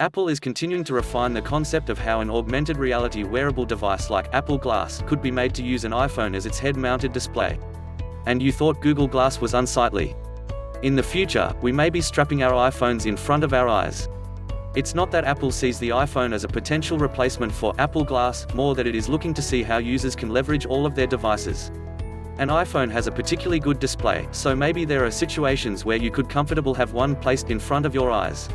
Apple is continuing to refine the concept of how an augmented reality wearable device like Apple Glass could be made to use an iPhone as its head-mounted display. And you thought Google Glass was unsightly? In the future, we may be strapping our iPhones in front of our eyes. It's not that Apple sees the iPhone as a potential replacement for Apple Glass, more that it is looking to see how users can leverage all of their devices. An iPhone has a particularly good display, so maybe there are situations where you could comfortably have one placed in front of your eyes.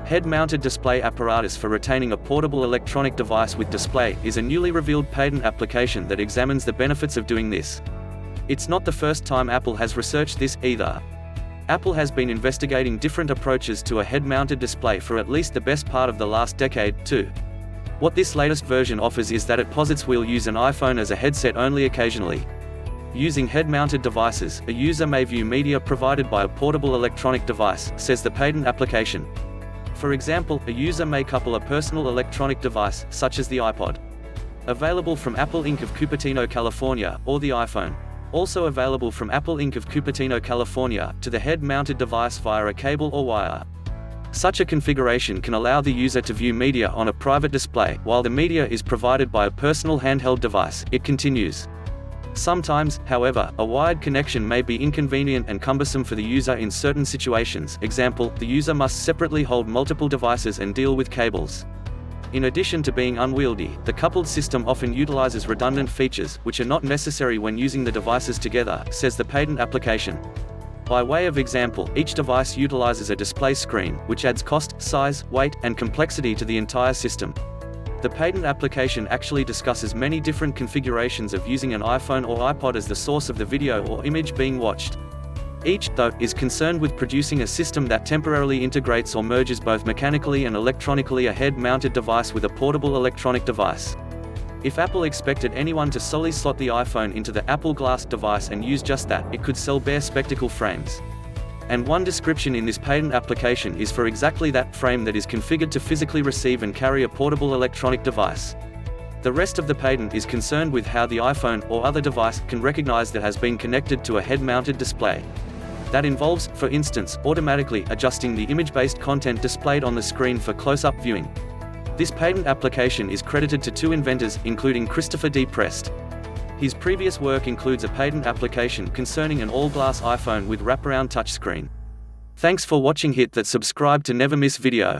Head-mounted display apparatus for retaining a portable electronic device with display is a newly revealed patent application that examines the benefits of doing this. It's not the first time Apple has researched this, either. Apple has been investigating different approaches to a head-mounted display for at least the best part of the last decade, too. What this latest version offers is that it posits we'll use an iPhone as a headset only occasionally. Using head-mounted devices, a user may view media provided by a portable electronic device, says the patent application. For example, a user may couple a personal electronic device, such as the iPod. Available from Apple Inc. of Cupertino, California, or the iPhone. Also available from Apple Inc. of Cupertino, California, to the head-mounted device via a cable or wire. Such a configuration can allow the user to view media on a private display, while the media is provided by a personal handheld device, it continues. Sometimes, however, a wired connection may be inconvenient and cumbersome for the user in certain situations. Example, the user must separately hold multiple devices and deal with cables. In addition to being unwieldy, the coupled system often utilizes redundant features, which are not necessary when using the devices together, says the patent application. By way of example, each device utilizes a display screen, which adds cost, size, weight, and complexity to the entire system. The patent application actually discusses many different configurations of using an iPhone or iPod as the source of the video or image being watched. Each, though, is concerned with producing a system that temporarily integrates or merges both mechanically and electronically a head-mounted device with a portable electronic device. If Apple expected anyone to solely slot the iPhone into the Apple Glass device and use just that, it could sell bare spectacle frames. And one description in this patent application is for exactly that frame that is configured to physically receive and carry a portable electronic device. The rest of the patent is concerned with how the iPhone or other device can recognize that has been connected to a head-mounted display. That involves, for instance, automatically adjusting the image-based content displayed on the screen for close-up viewing. This patent application is credited to two inventors, including Christopher D. Prest. His previous work includes a patent application concerning an all-glass iPhone with wraparound touchscreen. Thanks for watching. Hit that subscribe to never miss video.